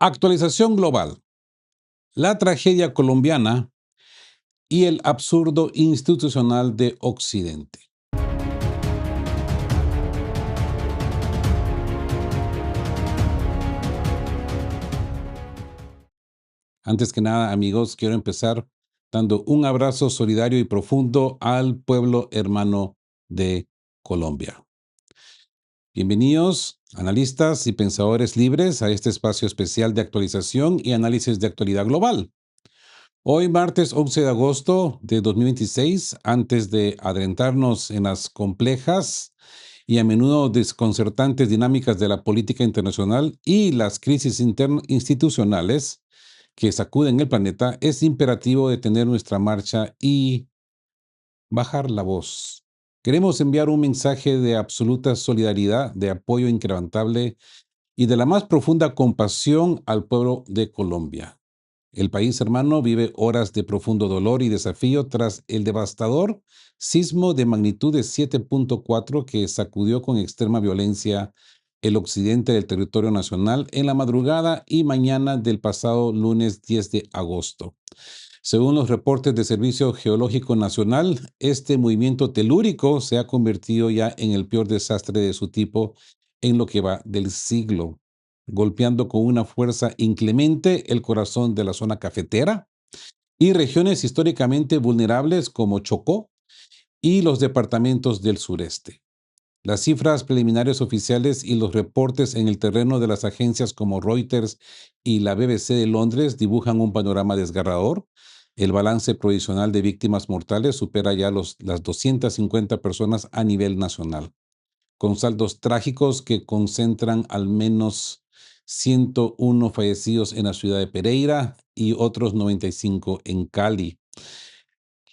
Actualización global, la tragedia colombiana y el absurdo institucional de Occidente. Antes que nada, amigos, quiero empezar dando un abrazo solidario y profundo al pueblo hermano de Colombia. Bienvenidos, analistas y pensadores libres, a este espacio especial de actualización y análisis de actualidad global. Hoy, martes 11 de agosto de 2026, antes de adentrarnos en las complejas y a menudo desconcertantes dinámicas de la política internacional y las crisis institucionales que sacuden el planeta, es imperativo detener nuestra marcha y bajar la voz. Queremos enviar un mensaje de absoluta solidaridad, de apoyo inquebrantable y de la más profunda compasión al pueblo de Colombia. El país hermano vive horas de profundo dolor y desafío tras el devastador sismo de magnitud de 7.4 que sacudió con extrema violencia el occidente del territorio nacional en la madrugada y mañana del pasado lunes 10 de agosto. Según los reportes del Servicio Geológico Nacional, este movimiento telúrico se ha convertido ya en el peor desastre de su tipo en lo que va del siglo, golpeando con una fuerza inclemente el corazón de la zona cafetera y regiones históricamente vulnerables como Chocó y los departamentos del sureste. Las cifras preliminares oficiales y los reportes en el terreno de las agencias como Reuters y la BBC de Londres dibujan un panorama desgarrador. El balance provisional de víctimas mortales supera ya las 250 personas a nivel nacional, con saldos trágicos que concentran al menos 101 fallecidos en la ciudad de Pereira y otros 95 en Cali,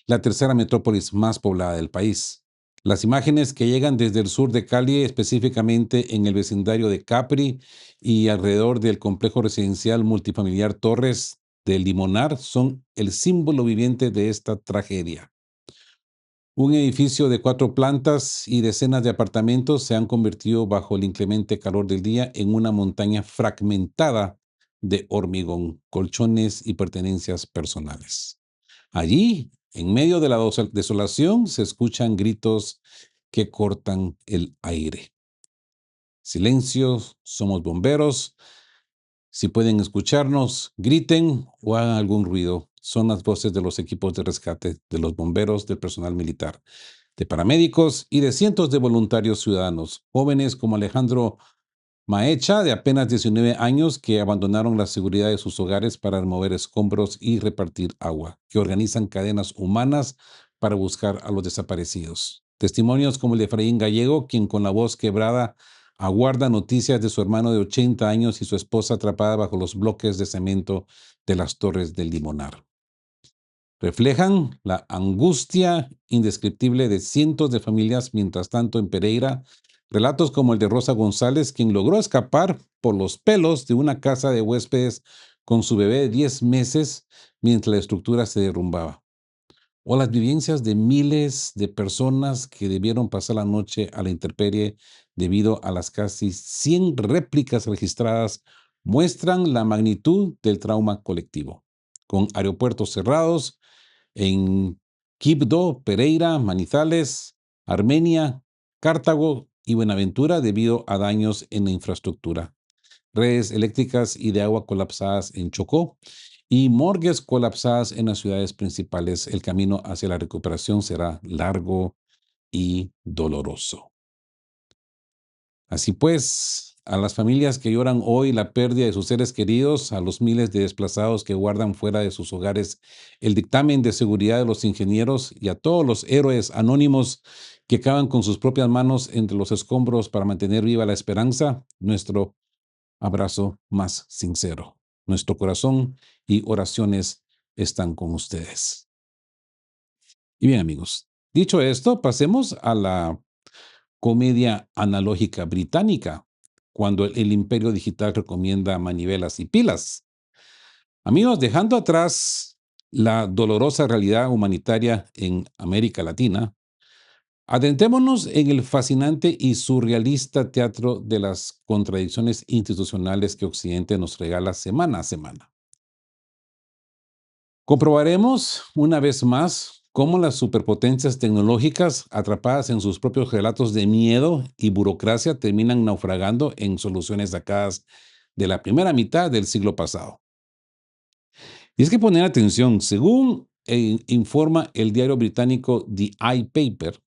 la tercera metrópolis más poblada del país. Las imágenes que llegan desde el sur de Cali, específicamente en el vecindario de Capri y alrededor del complejo residencial multifamiliar Torres del Limonar, son el símbolo viviente de esta tragedia. Un edificio de 4 plantas y decenas de apartamentos se han convertido bajo el inclemente calor del día en una montaña fragmentada de hormigón, colchones y pertenencias personales. Allí, en medio de la desolación, se escuchan gritos que cortan el aire. Silencio, somos bomberos. Si pueden escucharnos, griten o hagan algún ruido. Son las voces de los equipos de rescate, de los bomberos, del personal militar, de paramédicos y de cientos de voluntarios ciudadanos, jóvenes como Alejandro Maecha, de apenas 19 años, que abandonaron la seguridad de sus hogares para remover escombros y repartir agua, que organizan cadenas humanas para buscar a los desaparecidos. Testimonios como el de Efraín Gallego, quien con la voz quebrada aguarda noticias de su hermano de 80 años y su esposa atrapada bajo los bloques de cemento de las Torres del Limonar. Reflejan la angustia indescriptible de cientos de familias. Mientras tanto, en Pereira, relatos como el de Rosa González, quien logró escapar por los pelos de una casa de huéspedes con su bebé de 10 meses mientras la estructura se derrumbaba. O las vivencias de miles de personas que debieron pasar la noche a la intemperie debido a las casi 100 réplicas registradas, muestran la magnitud del trauma colectivo. Con aeropuertos cerrados en Quibdó, Pereira, Manizales, Armenia, Cartago y Buenaventura debido a daños en la infraestructura. Redes eléctricas y de agua colapsadas en Chocó y morgues colapsadas en las ciudades principales. El camino hacia la recuperación será largo y doloroso. Así pues, a las familias que lloran hoy la pérdida de sus seres queridos, a los miles de desplazados que guardan fuera de sus hogares el dictamen de seguridad de los ingenieros y a todos los héroes anónimos que cavan con sus propias manos entre los escombros para mantener viva la esperanza, nuestro abrazo más sincero. Nuestro corazón y oraciones están con ustedes. Y bien, amigos, dicho esto, pasemos a la comedia analógica británica, cuando el imperio digital recomienda manivelas y pilas. Amigos, dejando atrás la dolorosa realidad humanitaria en América Latina, Adentrémonos en el fascinante y surrealista teatro de las contradicciones institucionales que Occidente nos regala semana a semana. Comprobaremos una vez más cómo las superpotencias tecnológicas, atrapadas en sus propios relatos de miedo y burocracia, terminan naufragando en soluciones sacadas de la primera mitad del siglo pasado. Y es que poner atención, según informa el diario británico The iPaper,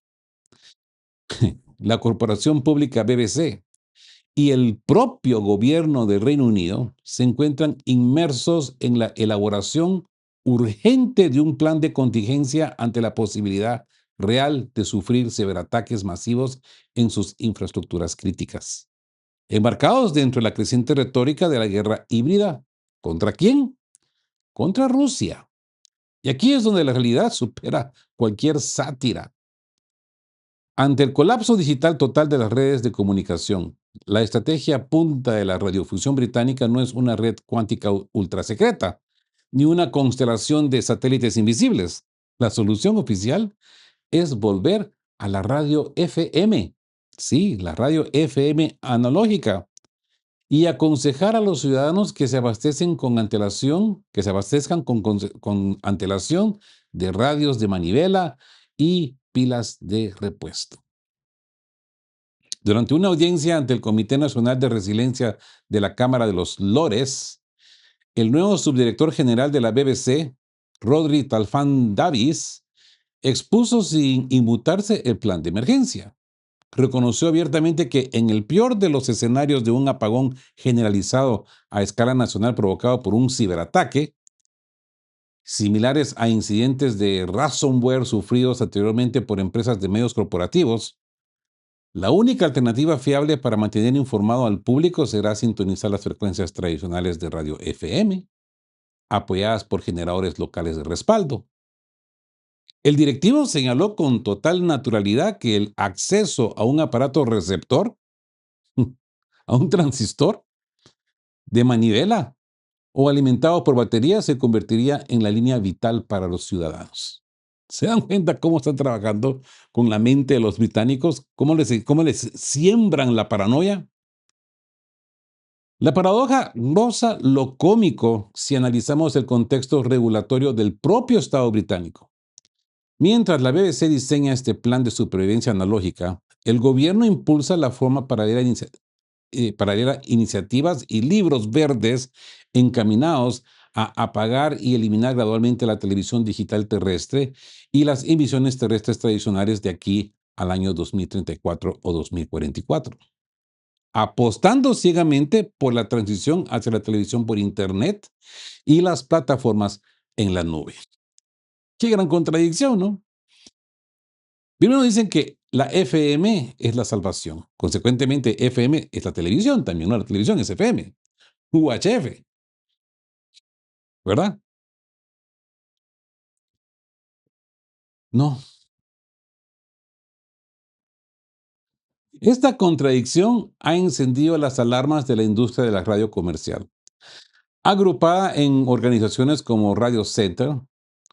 la corporación pública BBC y el propio gobierno del Reino Unido se encuentran inmersos en la elaboración urgente de un plan de contingencia ante la posibilidad real de sufrir ciberataques masivos en sus infraestructuras críticas, embarcados dentro de la creciente retórica de la guerra híbrida. ¿Contra quién? Contra Rusia. Y aquí es donde la realidad supera cualquier sátira. Ante el colapso digital total de las redes de comunicación, la estrategia punta de la radiofusión británica no es una red cuántica ultrasecreta, ni una constelación de satélites invisibles. La solución oficial es volver a la radio FM, sí, la radio FM analógica, y aconsejar a los ciudadanos que se abastecen con antelación, que se abastezcan con antelación de radios de manivela y pilas de repuesto. Durante una audiencia ante el Comité Nacional de Resiliencia de la Cámara de los Lores, el nuevo subdirector general de la BBC, Rodri Talfan Davis, expuso sin inmutarse el plan de emergencia. Reconoció abiertamente que en el peor de los escenarios de un apagón generalizado a escala nacional provocado por un ciberataque, similares a incidentes de ransomware sufridos anteriormente por empresas de medios corporativos, la única alternativa fiable para mantener informado al público será sintonizar las frecuencias tradicionales de radio FM, apoyadas por generadores locales de respaldo. El directivo señaló con total naturalidad que el acceso a un aparato receptor, a un transistor de manivela o alimentado por batería, se convertiría en la línea vital para los ciudadanos. ¿Se dan cuenta cómo están trabajando con la mente de los británicos? ¿Cómo les siembran la paranoia? La paradoja roza lo cómico si analizamos el contexto regulatorio del propio Estado británico. Mientras la BBC diseña este plan de supervivencia analógica, el gobierno impulsa la forma paralela iniciativas y libros verdes encaminados a apagar y eliminar gradualmente la televisión digital terrestre y las emisiones terrestres tradicionales de aquí al año 2034 o 2044, apostando ciegamente por la transición hacia la televisión por Internet y las plataformas en la nube. Qué gran contradicción, ¿no? Primero dicen que la FM es la salvación. Consecuentemente, FM es la televisión también, no la televisión es FM, UHF, ¿verdad? No. Esta contradicción ha encendido las alarmas de la industria de la radio comercial, agrupada en organizaciones como Radio Center,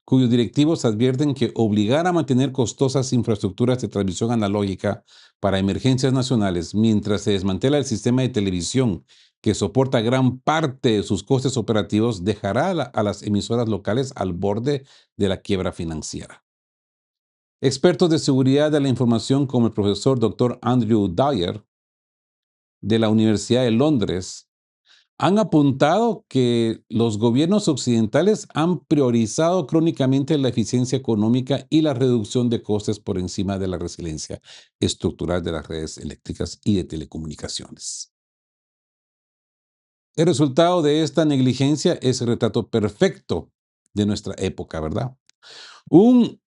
cuyos directivos advierten que obligar a mantener costosas infraestructuras de transmisión analógica para emergencias nacionales mientras se desmantela el sistema de televisión que soporta gran parte de sus costes operativos dejará a las emisoras locales al borde de la quiebra financiera. Expertos de seguridad de la información como el profesor Dr. Andrew Dyer de la Universidad de Londres han apuntado que los gobiernos occidentales han priorizado crónicamente la eficiencia económica y la reducción de costes por encima de la resiliencia estructural de las redes eléctricas y de telecomunicaciones. El resultado de esta negligencia es el retrato perfecto de nuestra época, ¿verdad? Un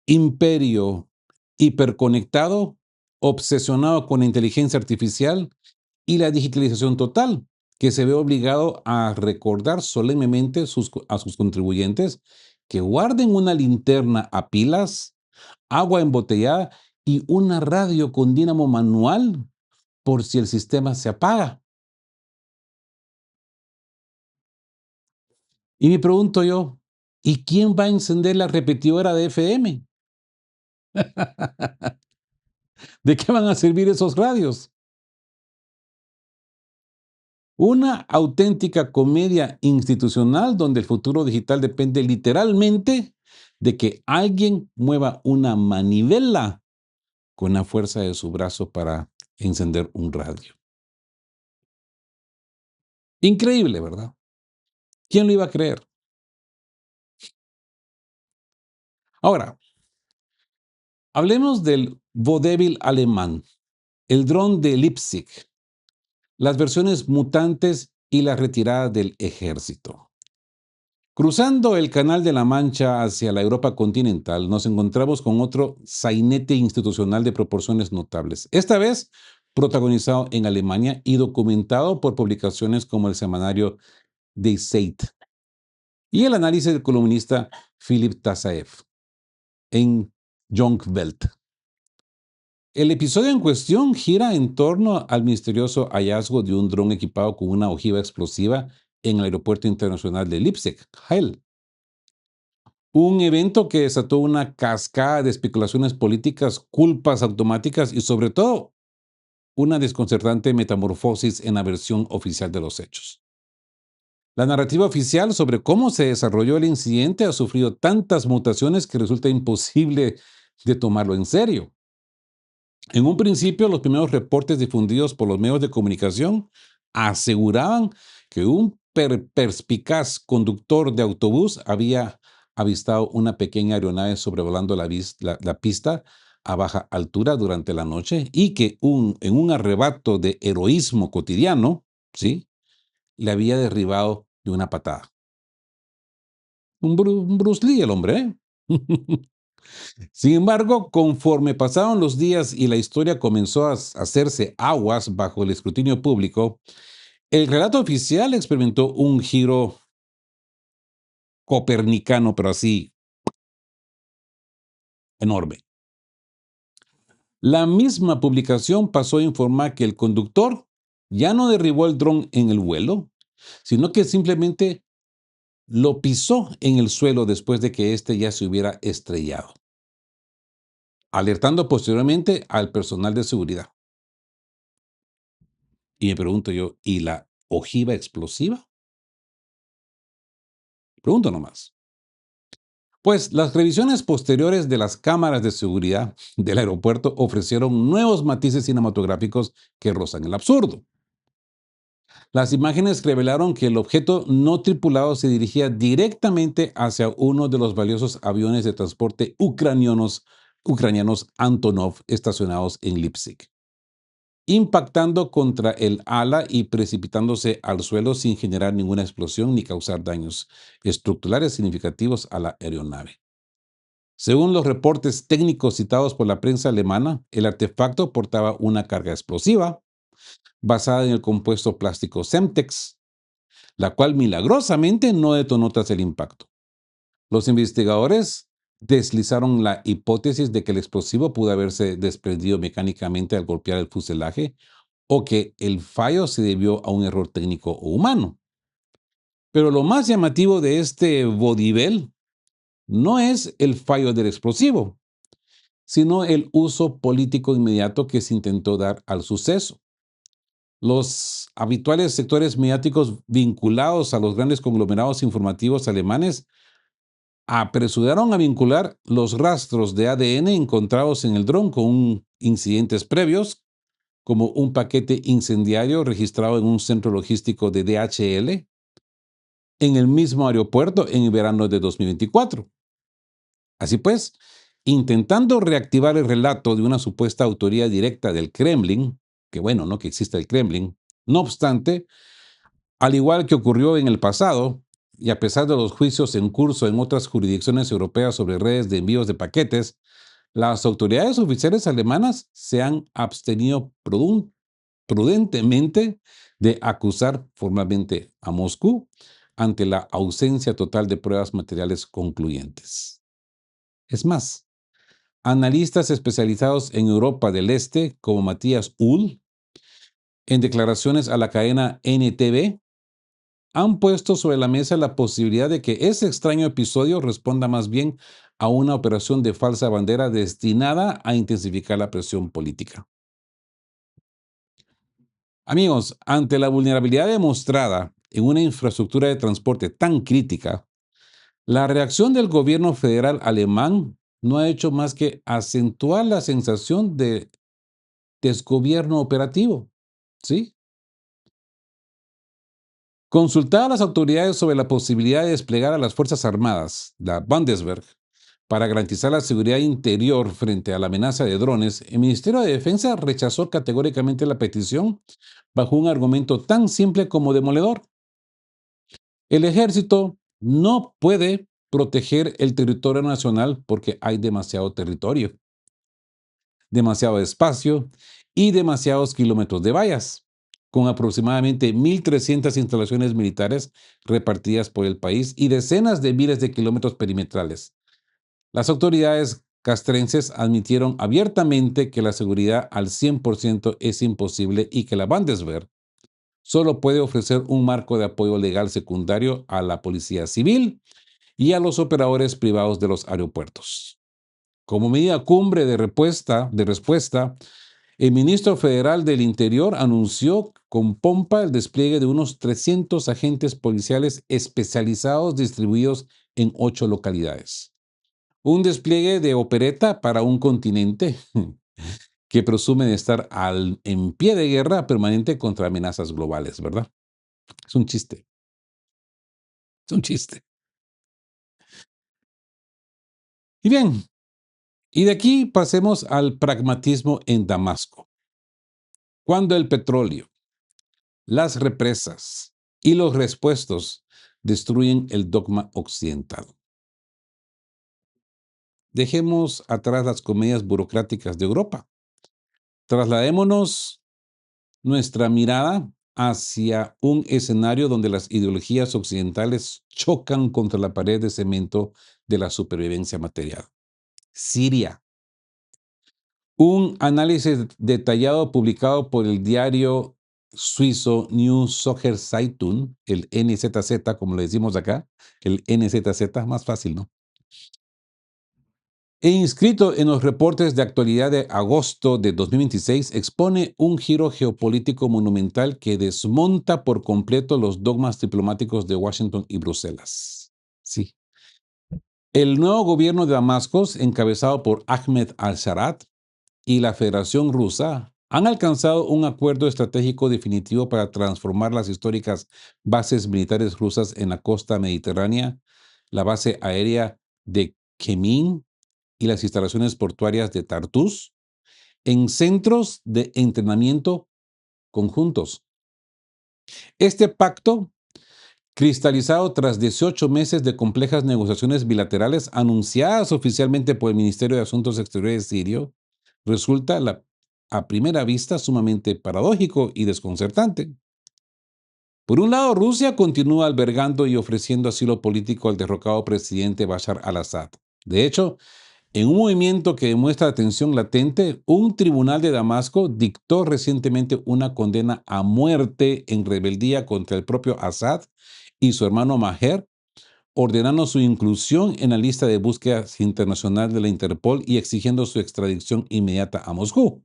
imperio hiperconectado, obsesionado con la inteligencia artificial y la digitalización total, que se ve obligado a recordar solemnemente a sus contribuyentes que guarden una linterna a pilas, agua embotellada y una radio con dínamo manual por si el sistema se apaga. Y me pregunto yo, ¿y quién va a encender la repetidora de FM? ¿De qué van a servir esos radios? Una auténtica comedia institucional donde el futuro digital depende literalmente de que alguien mueva una manivela con la fuerza de su brazo para encender un radio. Increíble, ¿verdad? ¿Quién lo iba a creer? Ahora, hablemos del vodevil alemán, el dron de Leipzig, las versiones mutantes y la retirada del ejército. Cruzando el Canal de la Mancha hacia la Europa continental, nos encontramos con otro sainete institucional de proporciones notables, esta vez protagonizado en Alemania y documentado por publicaciones como el semanario Die Zeit y el análisis del columnista Philipp Tassaev en Jung Welt. El episodio en cuestión gira en torno al misterioso hallazgo de un dron equipado con una ojiva explosiva en el aeropuerto internacional de Leipzig, Halle. Un evento que desató una cascada de especulaciones políticas, culpas automáticas y sobre todo una desconcertante metamorfosis en la versión oficial de los hechos. La narrativa oficial sobre cómo se desarrolló el incidente ha sufrido tantas mutaciones que resulta imposible de tomarlo en serio. En un principio, los primeros reportes difundidos por los medios de comunicación aseguraban que un perspicaz conductor de autobús había avistado una pequeña aeronave sobrevolando la pista a baja altura durante la noche y que en un arrebato de heroísmo cotidiano, ¿sí?, le había derribado de una patada. Un Bruce Lee el hombre, ¿eh? Sin embargo, conforme pasaron los días y la historia comenzó a hacerse aguas bajo el escrutinio público, el relato oficial experimentó un giro copernicano, pero así enorme. La misma publicación pasó a informar que el conductor ya no derribó el dron en el vuelo, sino que simplemente lo pisó en el suelo después de que éste ya se hubiera estrellado, alertando posteriormente al personal de seguridad. Y me pregunto yo, ¿y la ojiva explosiva? Pregunto nomás. Pues las revisiones posteriores de las cámaras de seguridad del aeropuerto ofrecieron nuevos matices cinematográficos que rozan el absurdo. Las imágenes revelaron que el objeto no tripulado se dirigía directamente hacia uno de los valiosos aviones de transporte ucranianos Antonov estacionados en Leipzig, impactando contra el ala y precipitándose al suelo sin generar ninguna explosión ni causar daños estructurales significativos a la aeronave. Según los reportes técnicos citados por la prensa alemana, el artefacto portaba una carga explosiva basada en el compuesto plástico Semtex, la cual milagrosamente no detonó tras el impacto. Los investigadores deslizaron la hipótesis de que el explosivo pudo haberse desprendido mecánicamente al golpear el fuselaje o que el fallo se debió a un error técnico o humano. Pero lo más llamativo de este vodevil no es el fallo del explosivo, sino el uso político inmediato que se intentó dar al suceso. Los habituales sectores mediáticos vinculados a los grandes conglomerados informativos alemanes apresuraron a vincular los rastros de ADN encontrados en el dron con incidentes previos, como un paquete incendiario registrado en un centro logístico de DHL en el mismo aeropuerto en el verano de 2024. Así pues, intentando reactivar el relato de una supuesta autoría directa del Kremlin, que bueno, no que exista el Kremlin, no obstante, al igual que ocurrió en el pasado, y a pesar de los juicios en curso en otras jurisdicciones europeas sobre redes de envíos de paquetes, las autoridades oficiales alemanas se han abstenido prudentemente de acusar formalmente a Moscú ante la ausencia total de pruebas materiales concluyentes. Es más, analistas especializados en Europa del Este, como Matías Uhl, en declaraciones a la cadena NTV, han puesto sobre la mesa la posibilidad de que ese extraño episodio responda más bien a una operación de falsa bandera destinada a intensificar la presión política. Amigos, ante la vulnerabilidad demostrada en una infraestructura de transporte tan crítica, la reacción del gobierno federal alemán no ha hecho más que acentuar la sensación de desgobierno operativo. ¿Sí? Consultar a las autoridades sobre la posibilidad de desplegar a las Fuerzas Armadas, la Bundeswehr, para garantizar la seguridad interior frente a la amenaza de drones, el Ministerio de Defensa rechazó categóricamente la petición bajo un argumento tan simple como demoledor. El ejército no puede proteger el territorio nacional porque hay demasiado territorio, demasiado espacio y demasiados kilómetros de vallas, con aproximadamente 1.300 instalaciones militares repartidas por el país y decenas de miles de kilómetros perimetrales. Las autoridades castrenses admitieron abiertamente que la seguridad al 100% es imposible y que la Bundeswehr solo puede ofrecer un marco de apoyo legal secundario a la policía civil y a los operadores privados de los aeropuertos. Como medida cumbre de respuesta, el ministro federal del Interior anunció con pompa el despliegue de unos 300 agentes policiales especializados distribuidos en 8 localidades. Un despliegue de opereta para un continente que presume de estar en pie de guerra permanente contra amenazas globales, ¿verdad? Es un chiste, es un chiste. Y bien, y de aquí pasemos al pragmatismo en Damasco. Cuando el petróleo, las represas y los respuestos destruyen el dogma occidental. Dejemos atrás las comedias burocráticas de Europa. Trasladémonos nuestra mirada hacia un escenario donde las ideologías occidentales chocan contra la pared de cemento de la supervivencia material. Siria. Un análisis detallado publicado por el diario suizo Neue Zürcher Zeitung, el NZZ, como le decimos acá, el NZZ, más fácil, ¿no? E inscrito en los reportes de actualidad de agosto de 2026, expone un giro geopolítico monumental que desmonta por completo los dogmas diplomáticos de Washington y Bruselas. Sí. El nuevo gobierno de Damasco, encabezado por Ahmed al-Sharat, y la Federación Rusa han alcanzado un acuerdo estratégico definitivo para transformar las históricas bases militares rusas en la costa mediterránea, la base aérea de Kemin y las instalaciones portuarias de Tartus, en centros de entrenamiento conjuntos. Este pacto, cristalizado tras 18 meses de complejas negociaciones bilaterales anunciadas oficialmente por el Ministerio de Asuntos Exteriores sirio, resulta a primera vista sumamente paradójico y desconcertante. Por un lado, Rusia continúa albergando y ofreciendo asilo político al derrocado presidente Bashar al-Assad. De hecho, en un movimiento que demuestra tensión latente, un tribunal de Damasco dictó recientemente una condena a muerte en rebeldía contra el propio Assad y su hermano Maher, ordenando su inclusión en la lista de búsqueda internacional de la Interpol y exigiendo su extradición inmediata a Moscú.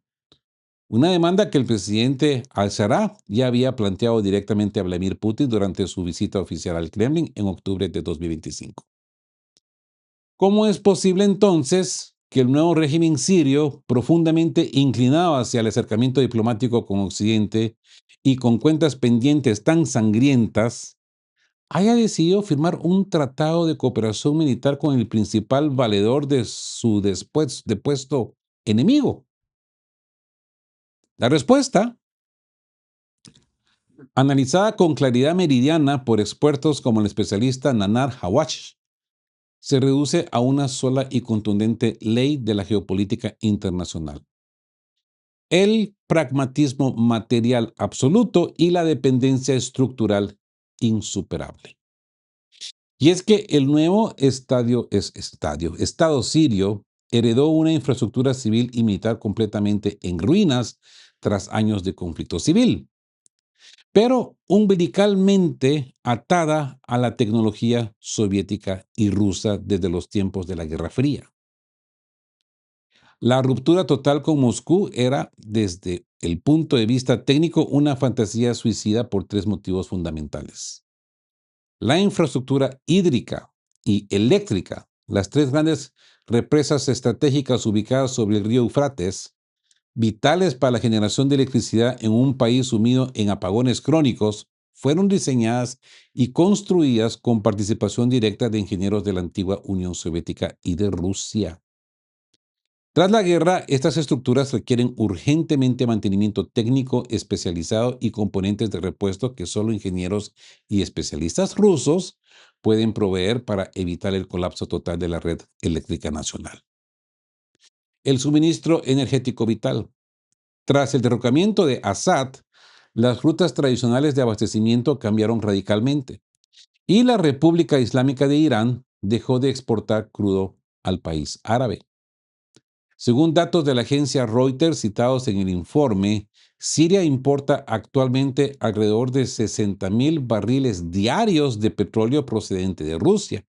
Una demanda que el presidente al-Shara ya había planteado directamente a Vladimir Putin durante su visita oficial al Kremlin en octubre de 2025. ¿Cómo es posible entonces que el nuevo régimen sirio, profundamente inclinado hacia el acercamiento diplomático con Occidente y con cuentas pendientes tan sangrientas, haya decidido firmar un tratado de cooperación militar con el principal valedor de su después depuesto enemigo? La respuesta, analizada con claridad meridiana por expertos como el especialista Nanar Hawash, se reduce a una sola y contundente ley de la geopolítica internacional: el pragmatismo material absoluto y la dependencia estructural insuperable. Y es que el nuevo Estado sirio heredó una infraestructura civil y militar completamente en ruinas tras años de conflicto civil. pero umbilicalmente atada a la tecnología soviética y rusa desde los tiempos de la Guerra Fría. La ruptura total con Moscú era, desde el punto de vista técnico, una fantasía suicida por tres motivos fundamentales. La infraestructura hídrica y eléctrica, las tres grandes represas estratégicas ubicadas sobre el río Eufrates, vitales para la generación de electricidad en un país sumido en apagones crónicos, fueron diseñadas y construidas con participación directa de ingenieros de la antigua Unión Soviética y de Rusia. Tras la guerra, estas estructuras requieren urgentemente mantenimiento técnico especializado y componentes de repuesto que solo ingenieros y especialistas rusos pueden proveer para evitar el colapso total de la red eléctrica nacional. El suministro energético vital. Tras el derrocamiento de Assad, las rutas tradicionales de abastecimiento cambiaron radicalmente y la República Islámica de Irán dejó de exportar crudo al país árabe. Según datos de la agencia Reuters citados en el informe, Siria importa actualmente alrededor de 60,000 barriles diarios de petróleo procedente de Rusia,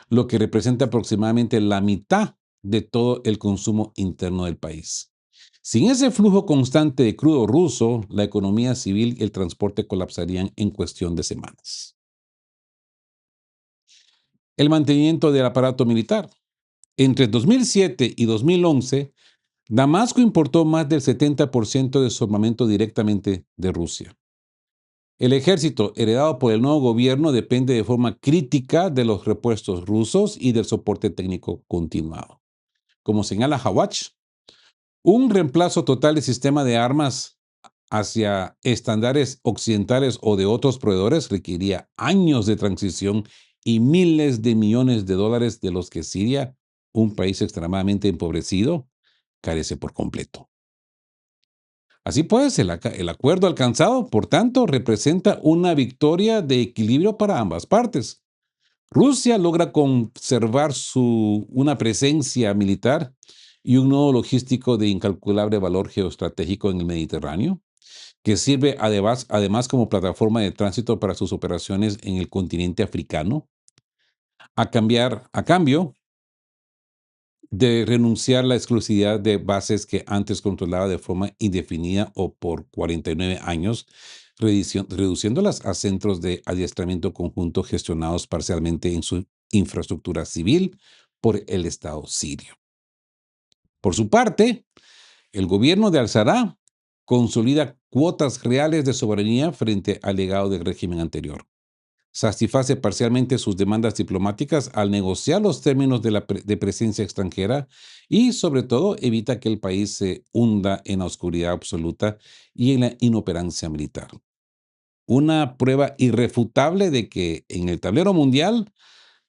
lo que representa aproximadamente la mitad de todo el consumo interno del país. Sin ese flujo constante de crudo ruso, la economía civil y el transporte colapsarían en cuestión de semanas. El mantenimiento del aparato militar. Entre 2007 y 2011, Damasco importó más del 70% de su armamento directamente de Rusia. El ejército heredado por el nuevo gobierno depende de forma crítica de los repuestos rusos y del soporte técnico continuado. Como señala Hawatch, un reemplazo total del sistema de armas hacia estándares occidentales o de otros proveedores requeriría años de transición y miles de millones de dólares de los que Siria, un país extremadamente empobrecido, carece por completo. Así pues, el acuerdo alcanzado, por tanto, representa una victoria de equilibrio para ambas partes. Rusia logra conservar una presencia militar y un nodo logístico de incalculable valor geoestratégico en el Mediterráneo, que sirve además como plataforma de tránsito para sus operaciones en el continente africano. A cambio, de renunciar a la exclusividad de bases que antes controlaba de forma indefinida o por 49 años, reduciéndolas a centros de adiestramiento conjunto gestionados parcialmente en su infraestructura civil por el Estado sirio. Por su parte, el gobierno de Al-Sarraj consolida cuotas reales de soberanía frente al legado del régimen anterior. Satisface parcialmente sus demandas diplomáticas al negociar los términos de presencia extranjera y, sobre todo, evita que el país se hunda en la oscuridad absoluta y en la inoperancia militar. Una prueba irrefutable de que en el tablero mundial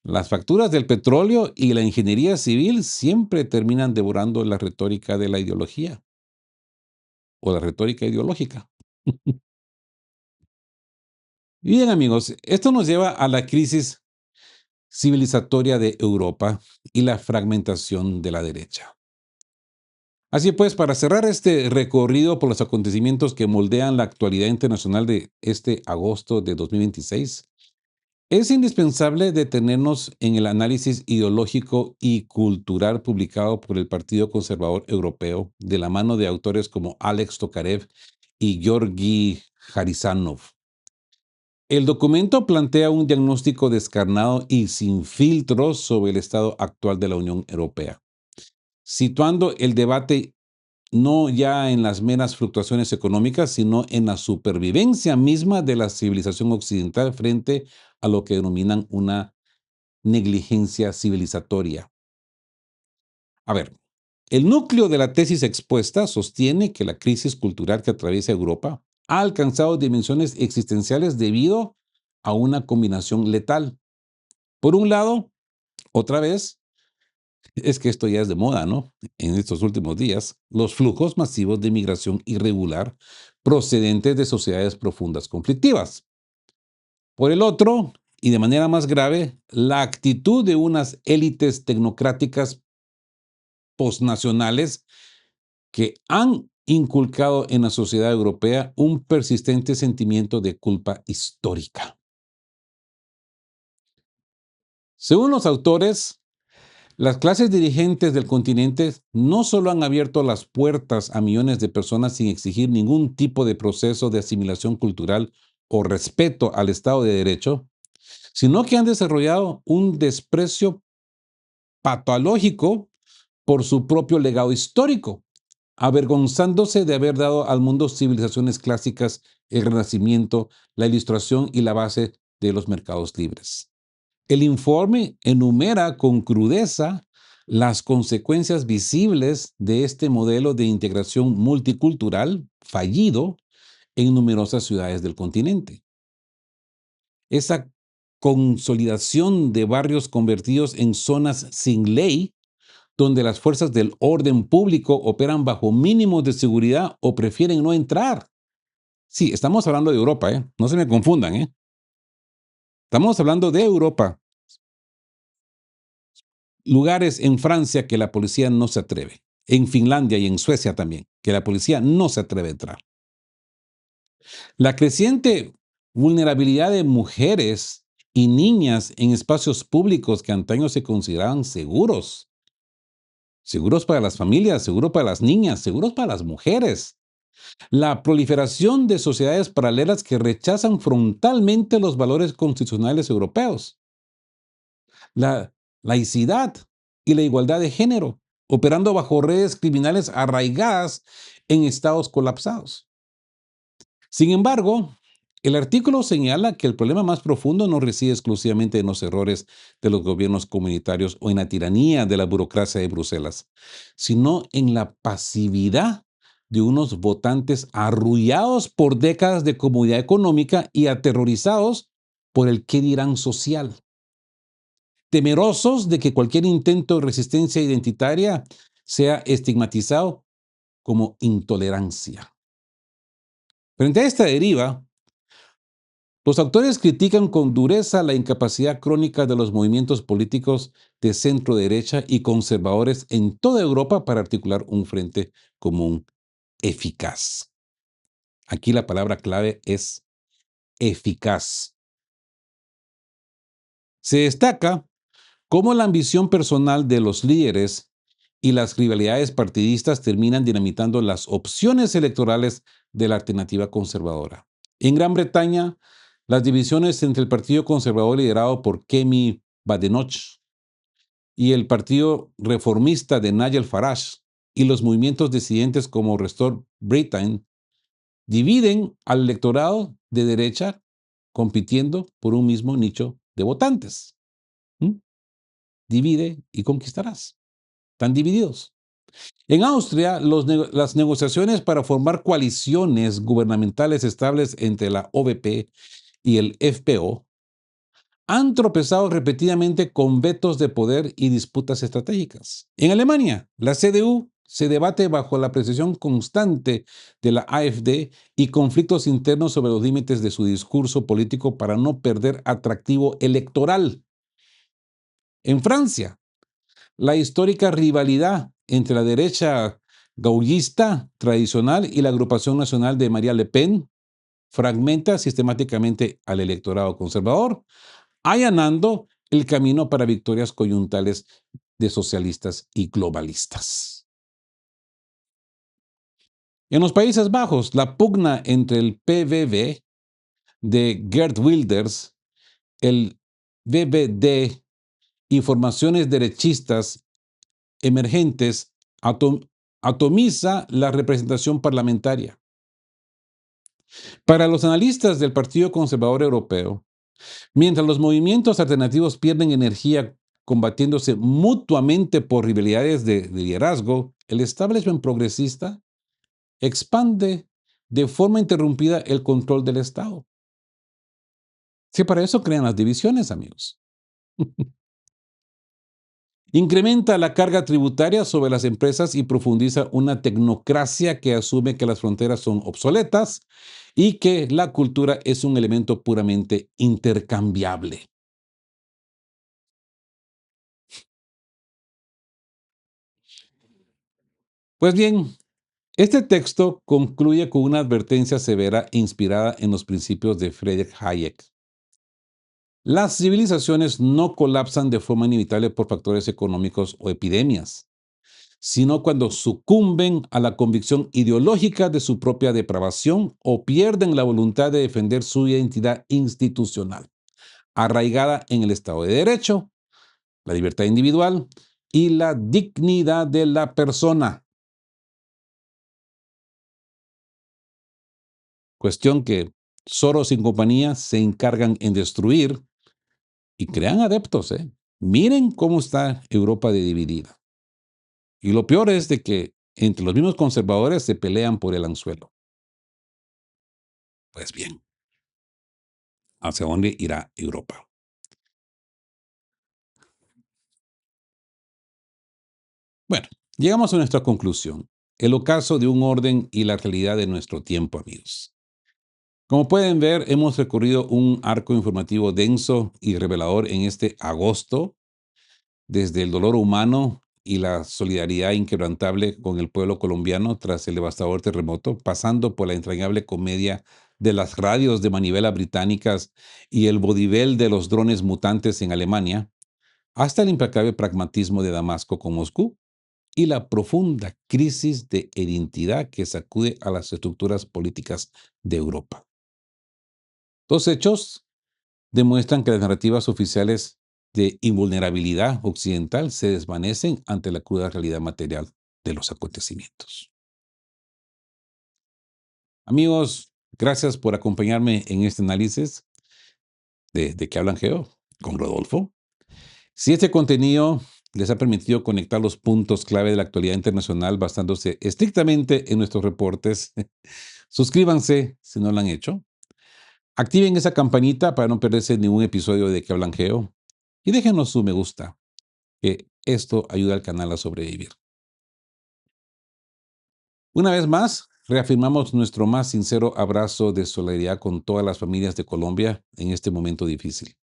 las facturas del petróleo y la ingeniería civil siempre terminan devorando la retórica de la ideología o la retórica ideológica. Bien, amigos, esto nos lleva a la crisis civilizatoria de Europa y la fragmentación de la derecha. Así pues, para cerrar este recorrido por los acontecimientos que moldean la actualidad internacional de este agosto de 2026, es indispensable detenernos en el análisis ideológico y cultural publicado por el Partido Conservador Europeo de la mano de autores como Alex Tokarev y Georgi Harisanov. El documento plantea un diagnóstico descarnado y sin filtros sobre el estado actual de la Unión Europea, situando el debate no ya en las meras fluctuaciones económicas, sino en la supervivencia misma de la civilización occidental frente a lo que denominan una negligencia civilizatoria. A ver, el núcleo de la tesis expuesta sostiene que la crisis cultural que atraviesa Europa ha alcanzado dimensiones existenciales debido a una combinación letal. Por un lado, otra vez, es que esto ya es de moda, ¿no? En estos últimos días, los flujos masivos de migración irregular procedentes de sociedades profundas conflictivas. Por el otro, y de manera más grave, la actitud de unas élites tecnocráticas posnacionales que han inculcado en la sociedad europea un persistente sentimiento de culpa histórica. Según los autores, las clases dirigentes del continente no solo han abierto las puertas a millones de personas sin exigir ningún tipo de proceso de asimilación cultural o respeto al Estado de Derecho, sino que han desarrollado un desprecio patológico por su propio legado histórico, avergonzándose de haber dado al mundo civilizaciones clásicas, el Renacimiento, la Ilustración y la base de los mercados libres. El informe enumera con crudeza las consecuencias visibles de este modelo de integración multicultural fallido en numerosas ciudades del continente. Esa consolidación de barrios convertidos en zonas sin ley, donde las fuerzas del orden público operan bajo mínimos de seguridad o prefieren no entrar. Sí, estamos hablando de Europa, ¿eh? No se me confundan, ¿eh? Estamos hablando de Europa. Lugares en Francia que la policía no se atreve. En Finlandia y en Suecia también, que la policía no se atreve a entrar. La creciente vulnerabilidad de mujeres y niñas en espacios públicos que antaño se consideraban seguros. Seguros para las familias, seguros para las niñas, seguros para las mujeres. La proliferación de sociedades paralelas que rechazan frontalmente los valores constitucionales europeos. La laicidad y la igualdad de género, operando bajo redes criminales arraigadas en estados colapsados. Sin embargo, el artículo señala que el problema más profundo no reside exclusivamente en los errores de los gobiernos comunitarios o en la tiranía de la burocracia de Bruselas, sino en la pasividad de unos votantes arrullados por décadas de comodidad económica y aterrorizados por el qué dirán social, temerosos de que cualquier intento de resistencia identitaria sea estigmatizado como intolerancia. Frente a esta deriva, los autores critican con dureza la incapacidad crónica de los movimientos políticos de centro derecha y conservadores en toda Europa para articular un frente común eficaz. Aquí la palabra clave es eficaz. Se destaca cómo la ambición personal de los líderes y las rivalidades partidistas terminan dinamitando las opciones electorales de la alternativa conservadora. En Gran Bretaña, las divisiones entre el Partido Conservador liderado por Kemi Badenoch y el Partido Reformista de Nigel Farage y los movimientos disidentes como Restore Britain dividen al electorado de derecha compitiendo por un mismo nicho de votantes. ¿Mm? Divide y conquistarás. Están divididos. En Austria, las negociaciones para formar coaliciones gubernamentales estables entre la OVP y el FPO han tropezado repetidamente con vetos de poder y disputas estratégicas. En Alemania, la CDU se debate bajo la precisión constante de la AfD y conflictos internos sobre los límites de su discurso político para no perder atractivo electoral. En Francia, la histórica rivalidad entre la derecha gaullista tradicional y la agrupación nacional de María Le Pen fragmenta sistemáticamente al electorado conservador, allanando el camino para victorias coyuntales de socialistas y globalistas. En los Países Bajos, la pugna entre el PVV de Geert Wilders, el VVD y formaciones derechistas emergentes atomiza la representación parlamentaria. Para los analistas del Partido Conservador Europeo, mientras los movimientos alternativos pierden energía combatiéndose mutuamente por rivalidades de liderazgo, el establishment progresista expande de forma interrumpida el control del Estado. Si para eso crean las divisiones, amigos. Incrementa la carga tributaria sobre las empresas y profundiza una tecnocracia que asume que las fronteras son obsoletas y que la cultura es un elemento puramente intercambiable. Pues bien, Este texto concluye con una advertencia severa inspirada en los principios de Friedrich Hayek. Las civilizaciones no colapsan de forma inevitable por factores económicos o epidemias, sino cuando sucumben a la convicción ideológica de su propia depravación o pierden la voluntad de defender su identidad institucional, arraigada en el Estado de Derecho, la libertad individual y la dignidad de la persona. Cuestión que Soros y compañía se encargan en destruir y crean adeptos, ¿eh? Miren cómo está Europa de dividida. Y lo peor es de que entre los mismos conservadores se pelean por el anzuelo. Pues bien, ¿hacia dónde irá Europa? Bueno, llegamos a nuestra conclusión. El ocaso de un orden y la realidad de nuestro tiempo, amigos. Como pueden ver, hemos recorrido un arco informativo denso y revelador en este agosto, desde el dolor humano y la solidaridad inquebrantable con el pueblo colombiano tras el devastador terremoto, pasando por la entrañable comedia de las radios de manivela británicas y el vodevil de los drones mutantes en Alemania, hasta el implacable pragmatismo de Damasco con Moscú y la profunda crisis de identidad que sacude a las estructuras políticas de Europa. Dos hechos demuestran que las narrativas oficiales de invulnerabilidad occidental se desvanecen ante la cruda realidad material de los acontecimientos. Amigos, gracias por acompañarme en este análisis de qué hablan Geo con Rodolfo. Si este contenido les ha permitido conectar los puntos clave de la actualidad internacional basándose estrictamente en nuestros reportes, suscríbanse si no lo han hecho. Activen esa campanita para no perderse ningún episodio de Que Hablan Geo y déjenos su me gusta, que esto ayuda al canal a sobrevivir. Una vez más, reafirmamos nuestro más sincero abrazo de solidaridad con todas las familias de Colombia en este momento difícil.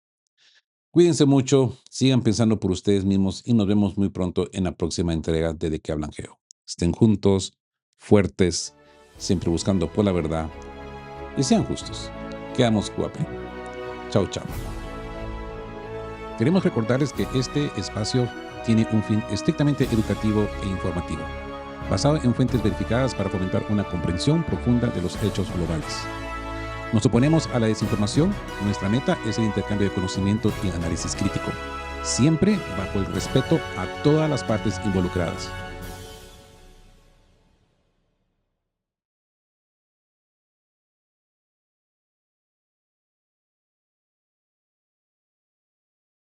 Cuídense mucho, sigan pensando por ustedes mismos y nos vemos muy pronto en la próxima entrega de Que Hablan Geo. Estén juntos, fuertes, siempre buscando por la verdad y sean justos. Quedamos guapos. Chao, chao. Queremos recordarles que este espacio tiene un fin estrictamente educativo e informativo, basado en fuentes verificadas para fomentar una comprensión profunda de los hechos globales. Nos oponemos a la desinformación. Nuestra meta es el intercambio de conocimiento y análisis crítico, siempre bajo el respeto a todas las partes involucradas.